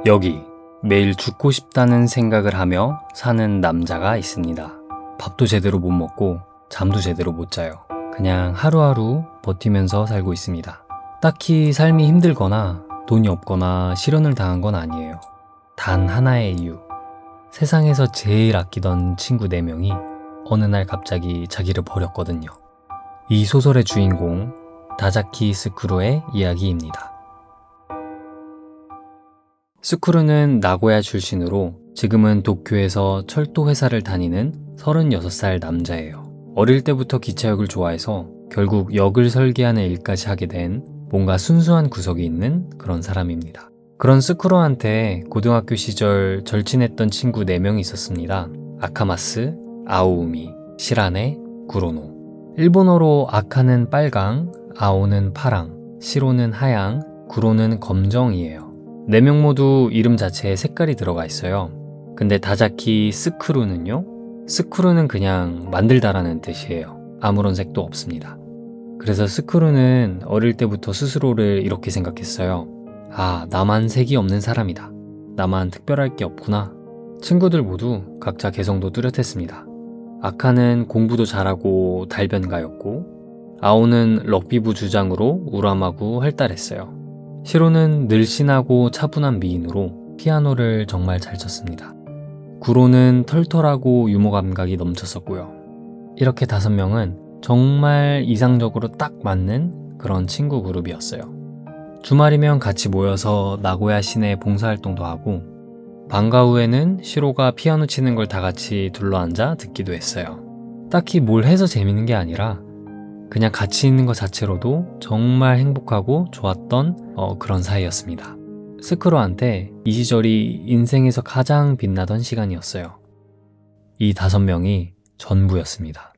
여기 매일 죽고 싶다는 생각을 하며 사는 남자가 있습니다. 밥도 제대로 못 먹고 잠도 제대로 못 자요. 그냥 하루하루 버티면서 살고 있습니다. 딱히 삶이 힘들거나 돈이 없거나 실현을 당한 건 아니에요. 단 하나의 이유. 세상에서 제일 아끼던 친구 4명이 어느 날 갑자기 자기를 버렸거든요. 이 소설의 주인공 다자키 스쿠루의 이야기입니다. 스쿠루는 나고야 출신으로 지금은 도쿄에서 철도 회사를 다니는 36살 남자예요. 어릴 때부터 기차역을 좋아해서 결국 역을 설계하는 일까지 하게 된 뭔가 순수한 구석이 있는 그런 사람입니다. 그런 스쿠루한테 고등학교 시절 절친했던 친구 4명이 있었습니다. 아카마스, 아오우미, 시라네, 구로노. 일본어로 아카는 빨강, 아오는 파랑, 시로는 하양, 구로는 검정이에요. 4명 모두 이름 자체에 색깔이 들어가 있어요. 근데 다자키 스쿠루는요? 스쿠루는 그냥 만들다라는 뜻이에요. 아무런 색도 없습니다. 그래서 스쿠루는 어릴 때부터 스스로를 이렇게 생각했어요. 아, 나만 색이 없는 사람이다. 나만 특별할 게 없구나. 친구들 모두 각자 개성도 뚜렷했습니다. 아카는 공부도 잘하고 달변가였고, 아오는 럭비부 주장으로 우람하고 활달했어요. 시로는 늘씬하고 차분한 미인으로 피아노를 정말 잘 쳤습니다. 구로는 털털하고 유머 감각이 넘쳤었고요. 이렇게 5명은 정말 이상적으로 딱 맞는 그런 친구 그룹이었어요. 주말이면 같이 모여서 나고야 시내 봉사활동도 하고, 방과 후에는 시로가 피아노 치는 걸 다 같이 둘러앉아 듣기도 했어요. 딱히 뭘 해서 재밌는 게 아니라 그냥 같이 있는 것 자체로도 정말 행복하고 좋았던 그런 사이였습니다. 스쿠루한테 이 시절이 인생에서 가장 빛나던 시간이었어요. 이 5명이 전부였습니다.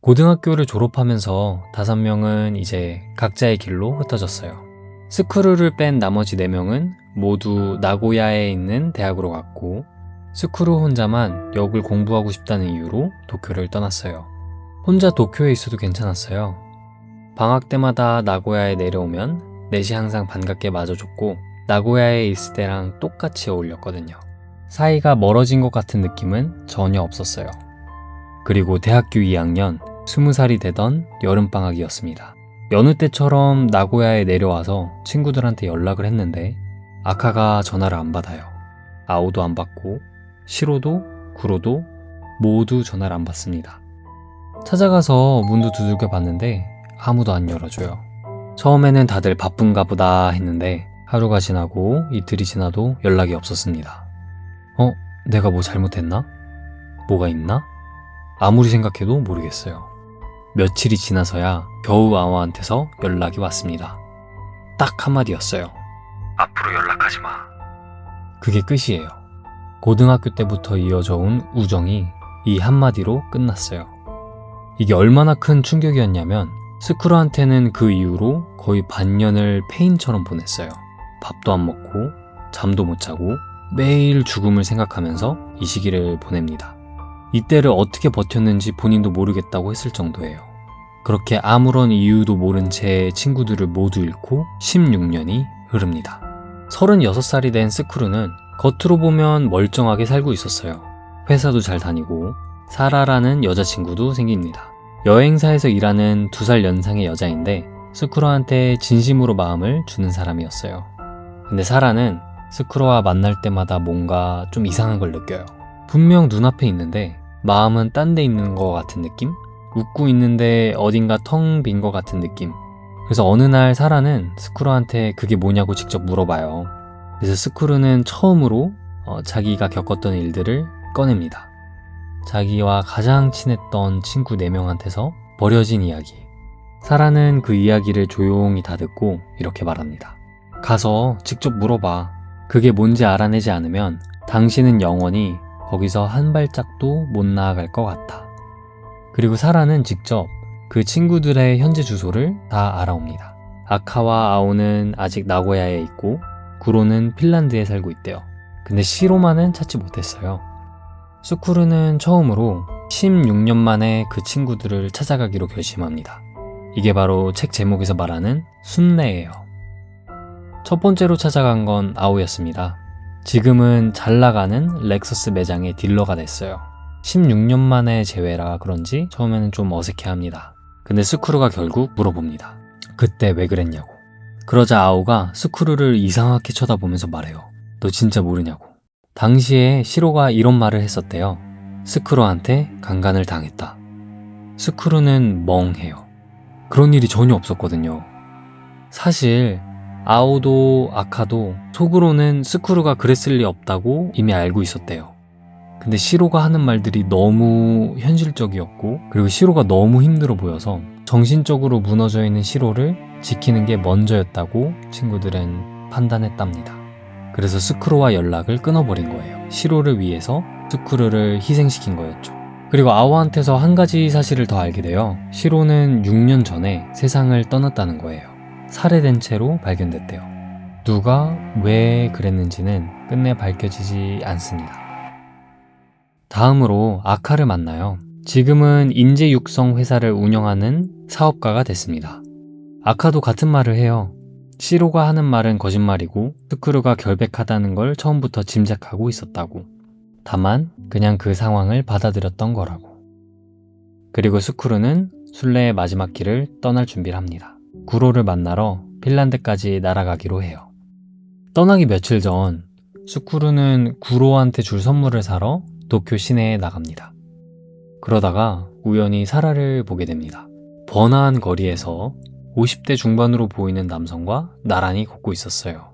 고등학교를 졸업하면서 5명은 이제 각자의 길로 흩어졌어요. 스쿠루를 뺀 나머지 4명은 모두 나고야에 있는 대학으로 갔고, 스쿠루 혼자만 역을 공부하고 싶다는 이유로 도쿄를 떠났어요. 혼자 도쿄에 있어도 괜찮았어요. 방학 때마다 나고야에 내려오면 넷이 항상 반갑게 맞아줬고, 나고야에 있을 때랑 똑같이 어울렸거든요. 사이가 멀어진 것 같은 느낌은 전혀 없었어요. 그리고 대학교 2학년 20살이 되던 여름방학이었습니다. 여느 때처럼 나고야에 내려와서 친구들한테 연락을 했는데 아카가 전화를 안 받아요. 아오도 안 받고 시로도 구로도 모두 전화를 안 받습니다. 찾아가서 문도 두들겨 봤는데 아무도 안 열어줘요. 처음에는 다들 바쁜가 보다 했는데 하루가 지나고 이틀이 지나도 연락이 없었습니다. 내가 뭐 잘못했나? 뭐가 있나? 아무리 생각해도 모르겠어요. 며칠이 지나서야 겨우 아오한테서 연락이 왔습니다. 딱 한마디였어요. 앞으로 연락하지 마. 그게 끝이에요. 고등학교 때부터 이어져 온 우정이 이 한마디로 끝났어요. 이게 얼마나 큰 충격이었냐면 스쿠루한테는 그 이후로 거의 반년을 페인처럼 보냈어요. 밥도 안 먹고 잠도 못 자고 매일 죽음을 생각하면서 이 시기를 보냅니다. 이때를 어떻게 버텼는지 본인도 모르겠다고 했을 정도예요. 그렇게 아무런 이유도 모른 채 친구들을 모두 잃고 16년이 흐릅니다. 36살이 된 스쿠루는 겉으로 보면 멀쩡하게 살고 있었어요. 회사도 잘 다니고 사라라는 여자친구도 생깁니다. 여행사에서 일하는 2살 연상의 여자인데 스쿠루한테 진심으로 마음을 주는 사람이었어요. 근데 사라는 스쿠루와 만날 때마다 뭔가 좀 이상한 걸 느껴요. 분명 눈앞에 있는데 마음은 딴 데 있는 것 같은 느낌? 웃고 있는데 어딘가 텅 빈 것 같은 느낌. 그래서 어느 날 사라는 스쿠루한테 그게 뭐냐고 직접 물어봐요. 그래서 스쿠루는 처음으로 자기가 겪었던 일들을 꺼냅니다. 자기와 가장 친했던 친구 4명한테서 버려진 이야기. 사라는 그 이야기를 조용히 다 듣고 이렇게 말합니다. 가서 직접 물어봐. 그게 뭔지 알아내지 않으면 당신은 영원히 거기서 한 발짝도 못 나아갈 것 같아. 그리고 사라는 직접 그 친구들의 현재 주소를 다 알아옵니다. 아카와 아오는 아직 나고야에 있고 구로는 핀란드에 살고 있대요. 근데 시로만은 찾지 못했어요. 스쿠루는 처음으로 16년 만에 그 친구들을 찾아가기로 결심합니다. 이게 바로 책 제목에서 말하는 순례예요. 첫 번째로 찾아간 건 아오였습니다. 지금은 잘 나가는 렉서스 매장의 딜러가 됐어요. 16년 만에 재회라 그런지 처음에는 좀 어색해합니다. 근데 스쿠루가 결국 물어봅니다. 그때 왜 그랬냐고. 그러자 아오가 스쿠루를 이상하게 쳐다보면서 말해요. 너 진짜 모르냐고. 당시에 시로가 이런 말을 했었대요. 스쿠루한테 강간을 당했다. 스쿠루는 멍해요. 그런 일이 전혀 없었거든요. 사실 아오도 아카도 속으로는 스쿠루가 그랬을 리 없다고 이미 알고 있었대요. 근데 시로가 하는 말들이 너무 현실적이었고, 그리고 시로가 너무 힘들어 보여서 정신적으로 무너져 있는 시로를 지키는 게 먼저였다고 친구들은 판단했답니다. 그래서 스쿠루와 연락을 끊어버린 거예요. 시로를 위해서 스쿠루를 희생시킨 거였죠. 그리고 아오한테서 한 가지 사실을 더 알게 돼요. 시로는 6년 전에 세상을 떠났다는 거예요. 살해된 채로 발견됐대요. 누가 왜 그랬는지는 끝내 밝혀지지 않습니다. 다음으로 아카를 만나요. 지금은 인재 육성 회사를 운영하는 사업가가 됐습니다. 아카도 같은 말을 해요. 시로가 하는 말은 거짓말이고 스쿠루가 결백하다는 걸 처음부터 짐작하고 있었다고. 다만 그냥 그 상황을 받아들였던 거라고. 그리고 스쿠루는 순례의 마지막 길을 떠날 준비를 합니다. 구로를 만나러 핀란드까지 날아가기로 해요. 떠나기 며칠 전 스쿠루는 구로한테 줄 선물을 사러 도쿄 시내에 나갑니다. 그러다가 우연히 사라를 보게 됩니다. 번화한 거리에서 50대 중반으로 보이는 남성과 나란히 걷고 있었어요.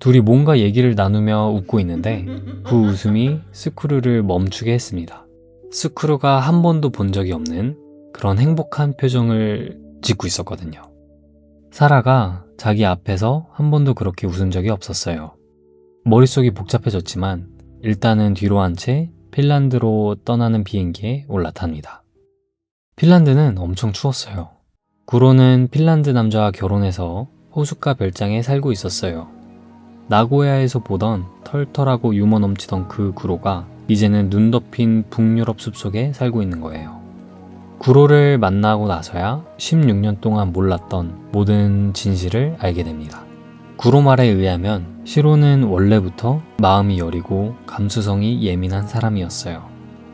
둘이 뭔가 얘기를 나누며 웃고 있는데 그 웃음이 스쿠루를 멈추게 했습니다. 스쿠루가 한 번도 본 적이 없는 그런 행복한 표정을 짓고 있었거든요. 사라가 자기 앞에서 한 번도 그렇게 웃은 적이 없었어요. 머릿속이 복잡해졌지만 일단은 뒤로 한 채 핀란드로 떠나는 비행기에 올라탑니다. 핀란드는 엄청 추웠어요. 구로는 핀란드 남자와 결혼해서 호숫가 별장에 살고 있었어요. 나고야에서 보던 털털하고 유머 넘치던 그 구로가 이제는 눈 덮인 북유럽 숲속에 살고 있는 거예요. 구로를 만나고 나서야 16년 동안 몰랐던 모든 진실을 알게 됩니다. 구로 말에 의하면 시로는 원래부터 마음이 여리고 감수성이 예민한 사람이었어요.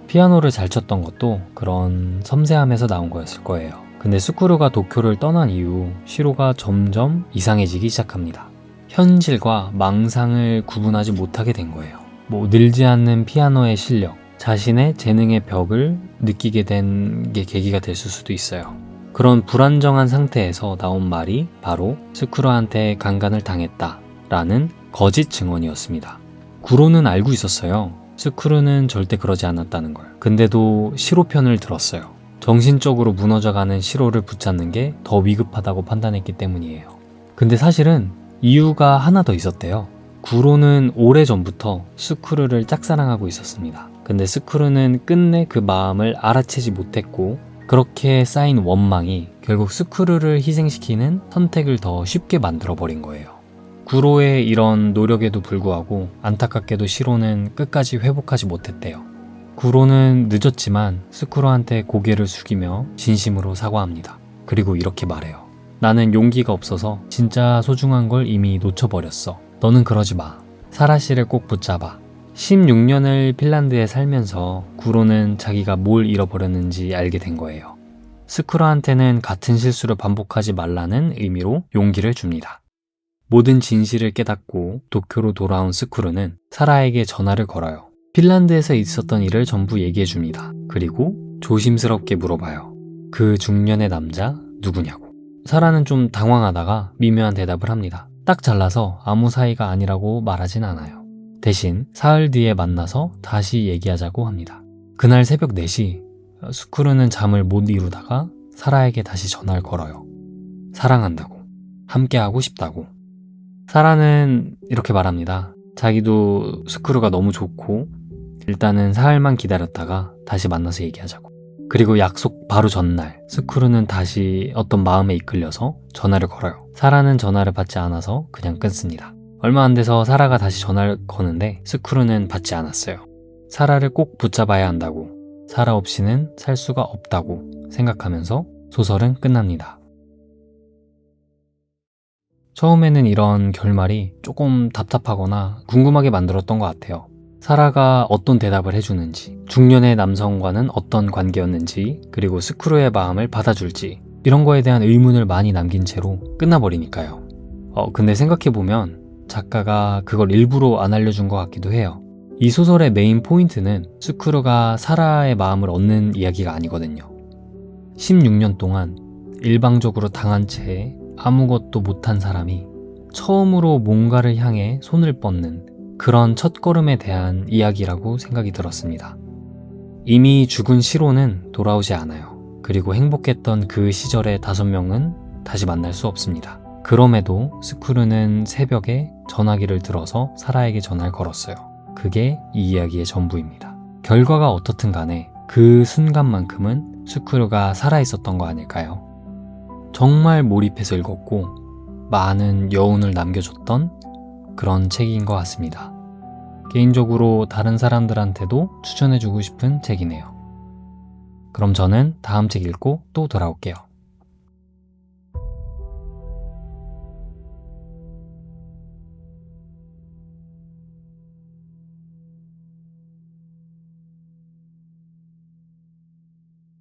피아노를 잘 쳤던 것도 그런 섬세함에서 나온 거였을 거예요. 근데 스쿠루가 도쿄를 떠난 이후 시로가 점점 이상해지기 시작합니다. 현실과 망상을 구분하지 못하게 된 거예요. 늘지 않는 피아노의 실력, 자신의 재능의 벽을 느끼게 된 게 계기가 됐을 수도 있어요. 그런 불안정한 상태에서 나온 말이 바로 스쿠루한테 강간을 당했다 라는 거짓 증언이었습니다. 구로는 알고 있었어요. 스쿠루는 절대 그러지 않았다는 걸. 근데도 시로 편을 들었어요. 정신적으로 무너져가는 시로를 붙잡는 게 더 위급하다고 판단했기 때문이에요. 근데 사실은 이유가 하나 더 있었대요. 구로는 오래전부터 스쿠루를 짝사랑하고 있었습니다. 근데 스쿠루는 끝내 그 마음을 알아채지 못했고 그렇게 쌓인 원망이 결국 스쿠루를 희생시키는 선택을 더 쉽게 만들어버린 거예요. 구로의 이런 노력에도 불구하고 안타깝게도 시로는 끝까지 회복하지 못했대요. 구로는 늦었지만 스쿠루한테 고개를 숙이며 진심으로 사과합니다. 그리고 이렇게 말해요. 나는 용기가 없어서 진짜 소중한 걸 이미 놓쳐버렸어. 너는 그러지 마. 사라 씨를 꼭 붙잡아. 16년을 핀란드에 살면서 구로는 자기가 뭘 잃어버렸는지 알게 된 거예요. 스쿠루한테는 같은 실수를 반복하지 말라는 의미로 용기를 줍니다. 모든 진실을 깨닫고 도쿄로 돌아온 스쿠루는 사라에게 전화를 걸어요. 핀란드에서 있었던 일을 전부 얘기해 줍니다. 그리고 조심스럽게 물어봐요. 그 중년의 남자 누구냐고. 사라는 좀 당황하다가 미묘한 대답을 합니다. 딱 잘라서 아무 사이가 아니라고 말하진 않아요. 대신 사흘 뒤에 만나서 다시 얘기하자고 합니다. 그날 새벽 4시 스쿠루는 잠을 못 이루다가 사라에게 다시 전화를 걸어요. 사랑한다고. 함께하고 싶다고. 사라는 이렇게 말합니다. 자기도 스쿠루가 너무 좋고 일단은 사흘만 기다렸다가 다시 만나서 얘기하자고. 그리고 약속 바로 전날 스쿠루는 다시 어떤 마음에 이끌려서 전화를 걸어요. 사라는 전화를 받지 않아서 그냥 끊습니다. 얼마 안 돼서 사라가 다시 전화를 거는데 스쿠루는 받지 않았어요. 사라를 꼭 붙잡아야 한다고, 사라 없이는 살 수가 없다고 생각하면서 소설은 끝납니다. 처음에는 이런 결말이 조금 답답하거나 궁금하게 만들었던 것 같아요. 사라가 어떤 대답을 해주는지, 중년의 남성과는 어떤 관계였는지, 그리고 스크루의 마음을 받아줄지, 이런 거에 대한 의문을 많이 남긴 채로 끝나버리니까요. 근데 생각해보면 작가가 그걸 일부러 안 알려준 것 같기도 해요. 이 소설의 메인 포인트는 스크루가 사라의 마음을 얻는 이야기가 아니거든요. 16년 동안 일방적으로 당한 채 아무것도 못한 사람이 처음으로 뭔가를 향해 손을 뻗는 그런 첫걸음에 대한 이야기라고 생각이 들었습니다. 이미 죽은 시로는 돌아오지 않아요. 그리고 행복했던 그 시절의 5명은 다시 만날 수 없습니다. 그럼에도 스크루는 새벽에 전화기를 들어서 사라에게 전화를 걸었어요. 그게 이 이야기의 전부입니다. 결과가 어떻든 간에 그 순간만큼은 스크루가 살아있었던 거 아닐까요? 정말 몰입해서 읽었고 많은 여운을 남겨줬던 그런 책인 것 같습니다. 개인적으로 다른 사람들한테도 추천해주고 싶은 책이네요. 그럼 저는 다음 책 읽고 또 돌아올게요.